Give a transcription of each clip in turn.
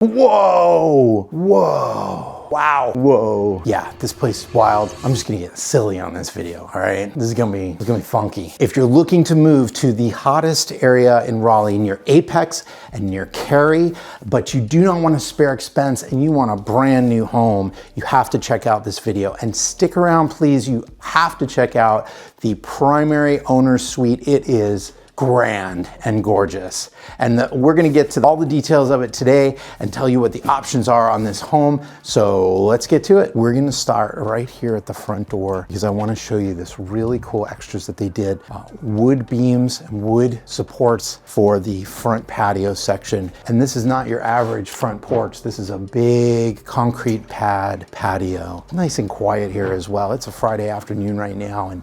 Whoa, whoa, wow, whoa. Yeah, this place is wild. I'm just gonna get silly on this video, all right? This is gonna be funky. If you're looking to move to the hottest area in Raleigh, near Apex and near Cary, but you do not want to spare expense and you want a brand new home, you have to check out this video. And stick around, please. You have to check out the primary owner's suite. It is grand and gorgeous. And we're gonna get to all the details of it today and tell you what the options are on this home. So let's get to it. We're gonna start right here at the front door because I wanna show you this really cool extras that they did. Wood beams and wood supports for the front patio section. And this is not your average front porch. This is a big concrete pad patio. Nice and quiet here as well. It's a Friday afternoon right now and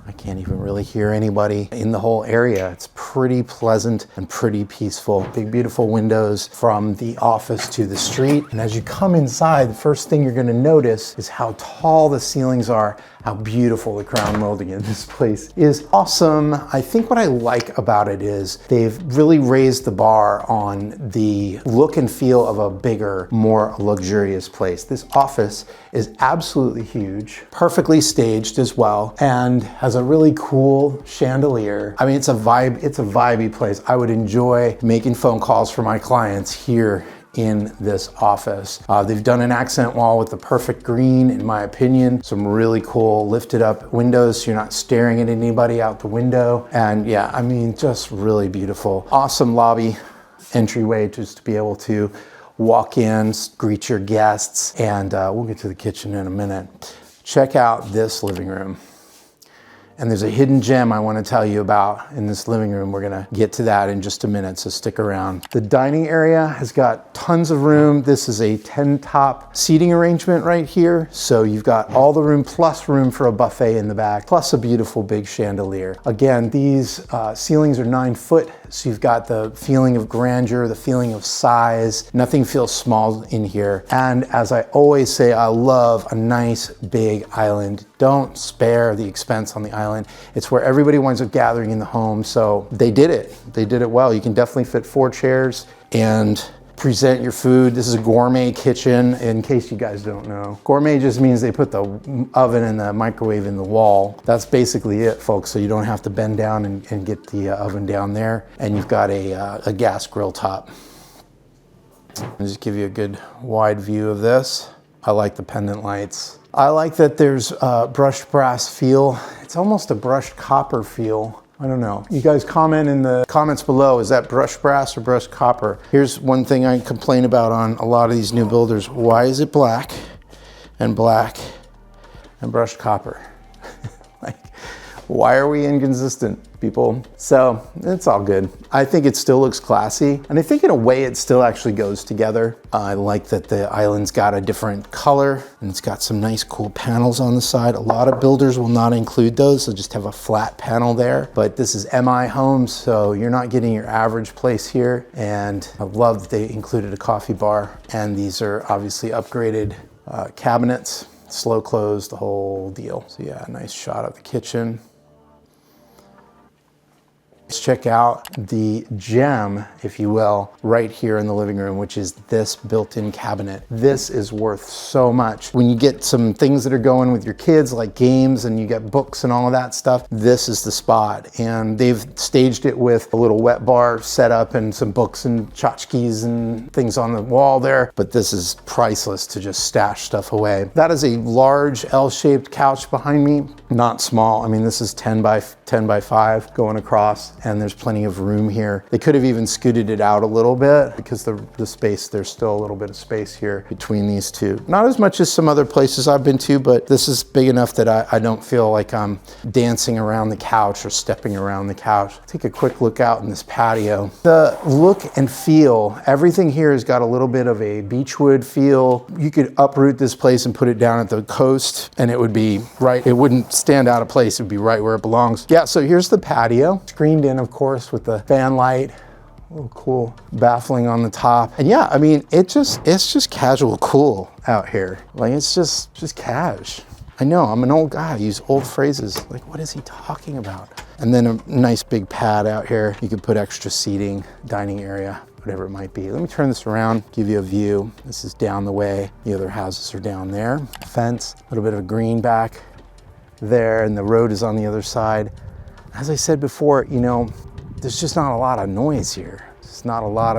I can't even really hear anybody in the whole area. It's pretty pleasant and pretty peaceful. Big, beautiful windows from the office to the street. And as you come inside, the first thing you're gonna notice is how tall the ceilings are, how beautiful the crown molding in this place is. Awesome. I think what I like about it is they've really raised the bar on the look and feel of a bigger, more luxurious place. This office is absolutely huge, perfectly staged as well, and has a really cool chandelier. I mean, it's a vibey place. I would enjoy making phone calls for my clients here in this office. They've done an accent wall with the perfect green, in my opinion. Some really cool lifted up windows so you're not staring at anybody out the window. And yeah, I mean, just really beautiful. Awesome lobby entryway just to be able to walk in, greet your guests, and we'll get to the kitchen in a minute. Check out this living room. And there's a hidden gem I want to tell you about in this living room. We're gonna get to that in just a minute, so stick around. The dining area has got tons of room. This is a 10-top seating arrangement right here. So you've got all the room plus room for a buffet in the back, plus a beautiful big chandelier. Again, these ceilings are 9 foot, so you've got the feeling of grandeur, the feeling of size. Nothing feels small in here. And as I always say, I love a nice big island. Don't spare the expense on the island. It's where everybody winds up gathering in the home. So they did it. They did it well. You can definitely fit 4 chairs and present your food. This is a gourmet kitchen, in case you guys don't know. Gourmet just means they put the oven and the microwave in the wall. That's basically it, folks. So you don't have to bend down and get the oven down there. And you've got a gas grill top. I'll just give you a good wide view of this. I like the pendant lights. I like that there's a brushed brass feel. It's almost a brushed copper feel. I don't know. You guys comment in the comments below, is that brushed brass or brushed copper? Here's one thing I complain about on a lot of these new builders. Why is it black and brushed copper? Like, why are we inconsistent, people? So it's all good. I think it still looks classy. And I think in a way it still actually goes together. I like that the island's got a different color and it's got some nice cool panels on the side. A lot of builders will not include those. They'll just have a flat panel there. But this is MI Homes, so you're not getting your average place here. And I love that they included a coffee bar. And these are obviously upgraded cabinets, slow close, the whole deal. So yeah, nice shot of the kitchen. Let's check out the gem, if you will, right here in the living room, which is this built-in cabinet. This is worth so much. When you get some things that are going with your kids, like games, and you get books and all of that stuff, this is the spot. And they've staged it with a little wet bar set up and some books and tchotchkes and things on the wall there. But this is priceless to just stash stuff away. That is a large L-shaped couch behind me. Not small. I mean, this is 10 by 5 going across. And there's plenty of room here. They could have even scooted it out a little bit because the space, there's still a little bit of space here between these two. Not as much as some other places I've been to, but this is big enough that I don't feel like I'm dancing around the couch or stepping around the couch. Take a quick look out in this patio. The look and feel, everything here has got a little bit of a beechwood feel. You could uproot this place and put it down at the coast and it would be right, it wouldn't stand out of place. It would be right where it belongs. Yeah, so here's the patio, screened in, of course, with the fan light, a little cool baffling on the top. And yeah, I mean, it's just casual cool out here. Like, it's just cash. I know, I'm an old guy, I use old phrases. Like, what is he talking about? And then a nice big pad out here. You could put extra seating, dining area. whatever it might be. Let me turn this around, give you a view. This is down the way. The other houses are down there. Fence, a little bit of a green back there, and the road is on the other side. As I said before, you know, there's just not a lot of noise here. It's not a lot.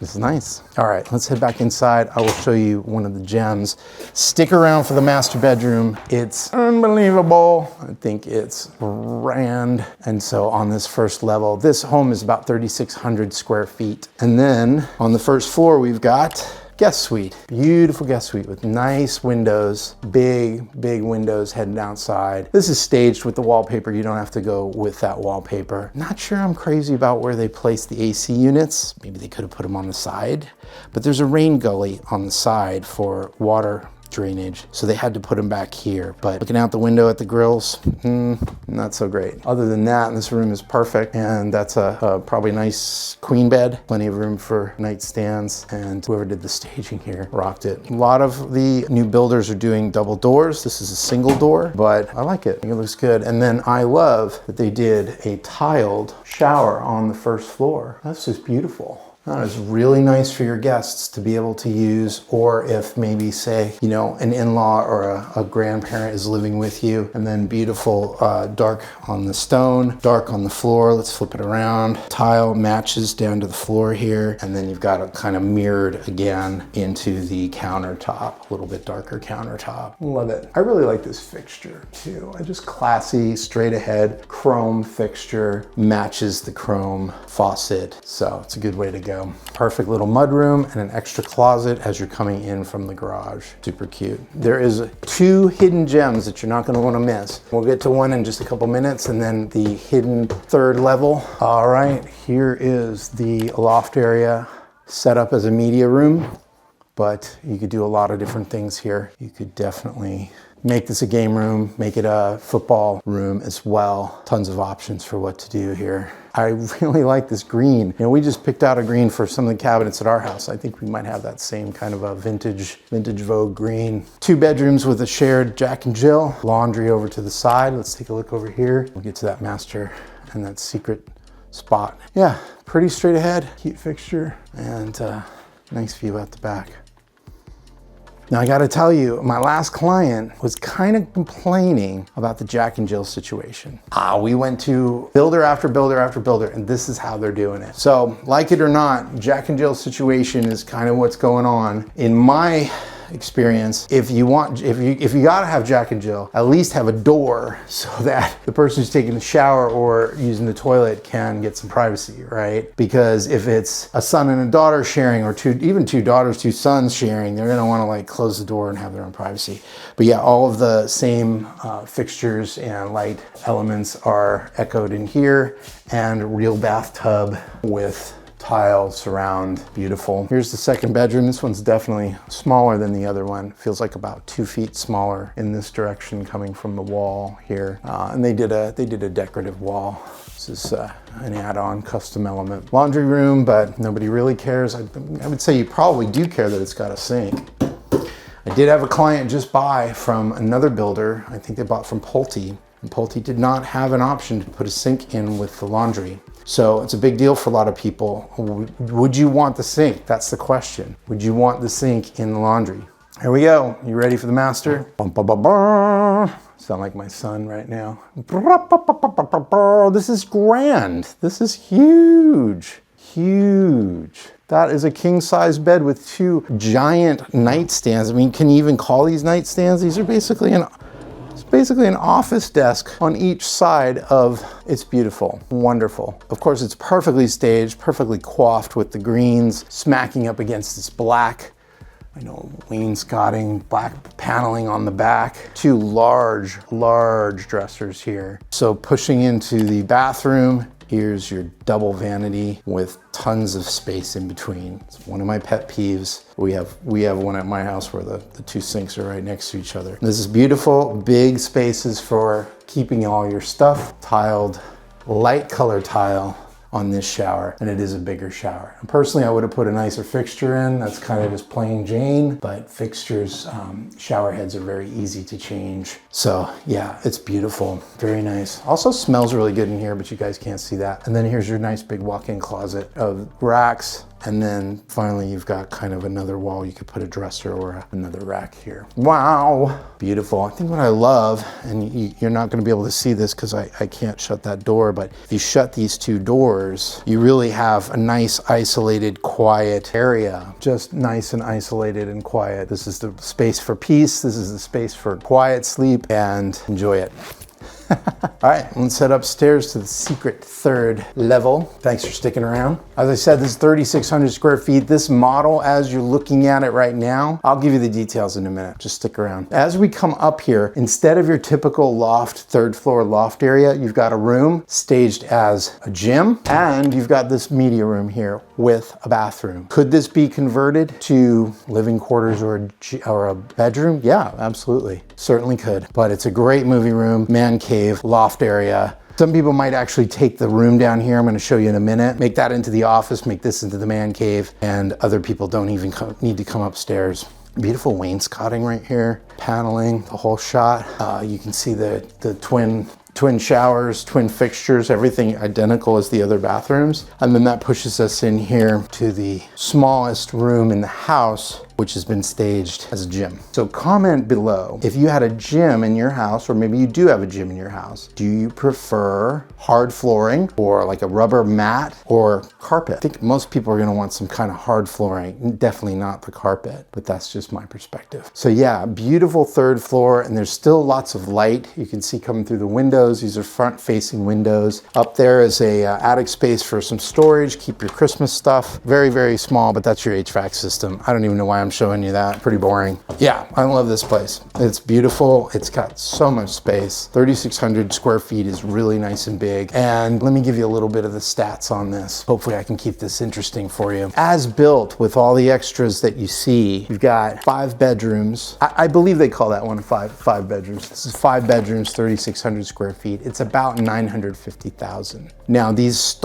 It's nice. All right, let's head back inside. I will show you one of the gems. Stick around for the master bedroom. It's unbelievable. I think it's grand. And so on this first level, this home is about 3,600 square feet. And then on the first floor, we've got guest suite. Beautiful guest suite with nice windows, big windows heading outside. This is staged with the wallpaper. You don't have to go with that wallpaper. Not sure I'm crazy about where they placed the AC units. Maybe they could have put them on the side, but there's a rain gully on the side for water drainage, so they had to put them back here. But looking out the window at the grills, not so great. Other than that, this room is perfect, and that's a probably nice queen bed, plenty of room for nightstands, and whoever did the staging here rocked it. A lot of the new builders are doing double doors. This is a single door, but I like it. I think it looks good. And then I love that they did a tiled shower on the first floor. That's just beautiful. That is really nice for your guests to be able to use, or if maybe say, you know, an in-law or a grandparent is living with you, and then beautiful dark on the stone, dark on the floor. Let's flip it around. Tile matches down to the floor here, and then you've got it kind of mirrored again into the countertop, a little bit darker countertop. Love it. I really like this fixture too. Just classy, straight ahead, chrome fixture, matches the chrome faucet. So it's a good way to go. Perfect little mudroom and an extra closet as you're coming in from the garage. Super cute. There is 2 hidden gems that you're not going to want to miss. We'll get to one in just a couple minutes, and then the hidden third level. All right, here is the loft area set up as a media room, but you could do a lot of different things here. You could definitely make this a game room, make it a football room as well. Tons of options for what to do here. I really like this green. You know, we just picked out a green for some of the cabinets at our house. I think we might have that same kind of a vintage Vogue green. 2 bedrooms with a shared Jack and Jill. Laundry over to the side. Let's take a look over here. We'll get to that master and that secret spot. Yeah, pretty straight ahead, heat fixture, and nice view out the back. Now I gotta tell you, my last client was kind of complaining about the Jack and Jill situation. We went to builder after builder after builder, and this is how they're doing it. So, like it or not, Jack and Jill situation is kind of what's going on. In my experience, if you gotta have Jack and Jill, at least have a door so that the person who's taking a shower or using the toilet can get some privacy, right? Because if it's a son and a daughter sharing, or even 2 daughters, 2 sons sharing, they're gonna wanna like close the door and have their own privacy. But yeah, all of the same fixtures and light elements are echoed in here, and real bathtub with tile surround, beautiful. Here's the second bedroom. This one's definitely smaller than the other one. Feels like about 2 feet smaller in this direction coming from the wall here. And they did a decorative wall. This is an add-on custom element. Laundry room, but nobody really cares. I would say you probably do care that it's got a sink. I did have a client just buy from another builder. I think they bought from Pulte. And Pulte did not have an option to put a sink in with the laundry. So it's a big deal for a lot of people. Would you want the sink? That's the question. Would you want the sink in the laundry? Here we go. You ready for the master? Sound like my son right now. This is grand. This is huge. Huge. That is a king-size bed with 2 giant nightstands. I mean, can you even call these nightstands? These are basically an office desk on each side of. It's beautiful, wonderful. Of course, it's perfectly staged, perfectly coiffed with the greens smacking up against this black, I know, wainscoting, black paneling on the back. 2 large dressers here. So pushing into the bathroom, here's your double vanity with tons of space in between. It's one of my pet peeves. We have one at my house where the 2 sinks are right next to each other. This is beautiful, big spaces for keeping all your stuff. Tiled, light color tile on this shower, and it is a bigger shower. And personally, I would have put a nicer fixture in. That's kind of just plain Jane, but fixtures, shower heads are very easy to change. So yeah, it's beautiful, very nice. Also smells really good in here, but you guys can't see that. And then here's your nice big walk-in closet of racks. And then finally, you've got kind of another wall. You could put a dresser or another rack here. Wow, beautiful. I think what I love, and you're not gonna be able to see this because I can't shut that door, but if you shut these two doors, you really have a nice, isolated, quiet area. Just nice and isolated and quiet. This is the space for peace. This is the space for quiet sleep, and enjoy it. All right, let's head upstairs to the secret third level. Thanks for sticking around. As I said, this is 3,600 square feet. This model, as you're looking at it right now, I'll give you the details in a minute. Just stick around. As we come up here, instead of your typical loft, third floor loft area, you've got a room staged as a gym, and you've got this media room here with a bathroom. Could this be converted to living quarters or a bedroom? Yeah, absolutely. Certainly could. But it's a great movie room, man cave, loft area. Some people might actually take the room down here, I'm gonna show you in a minute, make that into the office, make this into the man cave, and other people don't even need to come upstairs. Beautiful wainscoting right here, paneling, the whole shot. You can see the twin showers, twin fixtures, everything identical as the other bathrooms. And then that pushes us in here to the smallest room in the house, which has been staged as a gym. So comment below if you had a gym in your house, or maybe you do have a gym in your house. Do you prefer hard flooring or like a rubber mat or carpet? I think most people are gonna want some kind of hard flooring, definitely not the carpet, but that's just my perspective. So yeah, beautiful third floor, and there's still lots of light you can see coming through the windows. These are front facing windows. Up there is a attic space for some storage, keep your Christmas stuff. Very, very small, but that's your HVAC system. I don't even know why I'm showing you that. Pretty boring. Yeah, I love this place. It's beautiful. It's got so much space. 3,600 square feet is really nice and big. And let me give you a little bit of the stats on this. Hopefully I can keep this interesting for you. As built with all the extras that you see, you've got 5 bedrooms. I believe they call that one five bedrooms. This is 5 bedrooms, 3,600 square feet. It's about 950,000. Now these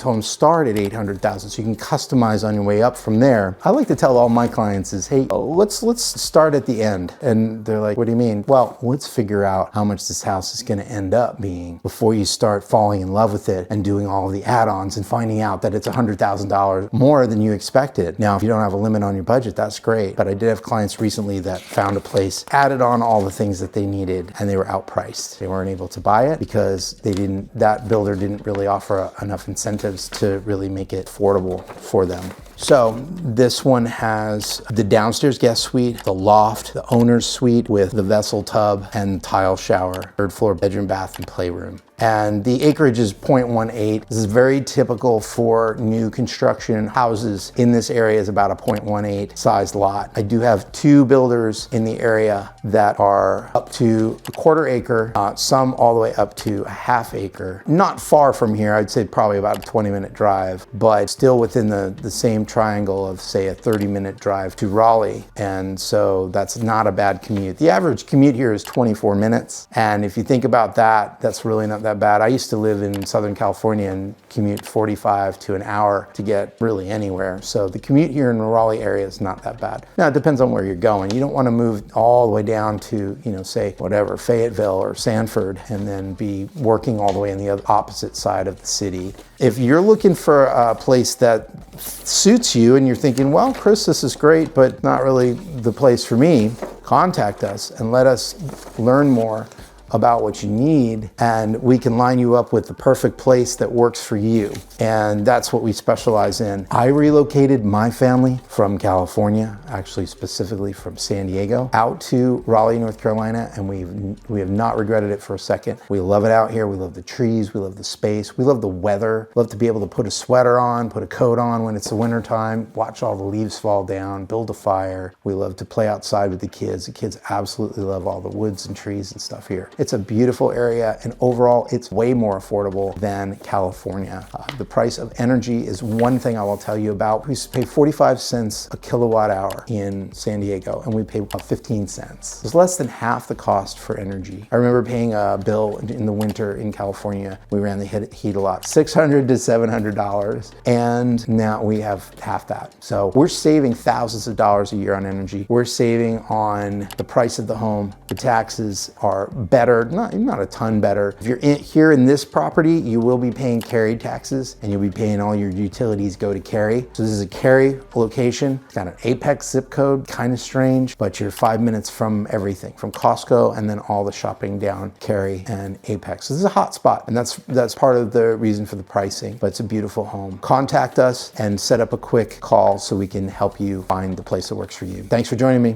homes start at 800,000, so you can customize on your way up from there. I like to tell all my clients is, hey, let's start at the end. And they're like, what do you mean? Well, let's figure out how much this house is gonna end up being before you start falling in love with it and doing all of the add-ons and finding out that it's $100,000 more than you expected. Now, if you don't have a limit on your budget, that's great. But I did have clients recently that found a place, added on all the things that they needed, and they were outpriced. They weren't able to buy it because that builder didn't really offer enough incentives to really make it affordable for them. So this one has the downstairs guest suite, the loft, the owner's suite with the vessel tub and tile shower, third floor bedroom, bath, and playroom. And the acreage is 0.18. This is very typical for new construction houses in this area, is about a 0.18 size lot. I do have 2 builders in the area that are up to a 1/4 acre, some all the way up to a 1/2 acre. Not far from here, I'd say probably about a 20-minute drive, but still within the same triangle of, say, a 30-minute drive to Raleigh. And so that's not a bad commute. The average commute here is 24 minutes. And if you think about that, that's really not that bad. I used to live in Southern California and commute 45 to an hour to get really anywhere. So the commute here in the Raleigh area is not that bad. Now, it depends on where you're going. You don't want to move all the way down to, say, whatever, Fayetteville or Sanford, and then be working all the way on the opposite side of the city. If you're looking for a place that suits you and you're thinking, well, Chris, this is great, but not really the place for me, contact us and let us learn more about what you need, and we can line you up with the perfect place that works for you. And that's what we specialize in. I relocated my family from California, actually specifically from San Diego, out to Raleigh, North Carolina, and we have not regretted it for a second. We love it out here. We love the trees, we love the space, we love the weather. Love to be able to put a sweater on, put a coat on when it's the winter time, watch all the leaves fall down, build a fire. We love to play outside with the kids. The kids absolutely love all the woods and trees and stuff here. It's a beautiful area, and overall, it's way more affordable than California. The price of energy is one thing I will tell you about. We pay 45 cents a kilowatt hour in San Diego, and we pay 15 cents. It's less than half the cost for energy. I remember paying a bill in the winter in California. We ran the heat a lot, $600 to $700, and now we have half that. So we're saving thousands of dollars a year on energy. We're saving on the price of the home. The taxes are better, not a ton better. If you're here in this property, you will be paying Cary taxes, and you'll be paying all your utilities go to Cary. So this is a Cary location. It's got an Apex zip code, kind of strange, but you're 5 minutes from everything, from Costco and then all the shopping down Cary and Apex. So this is a hot spot, and that's part of the reason for the pricing, but it's a beautiful home. Contact us and set up a quick call so we can help you find the place that works for you. Thanks for joining me.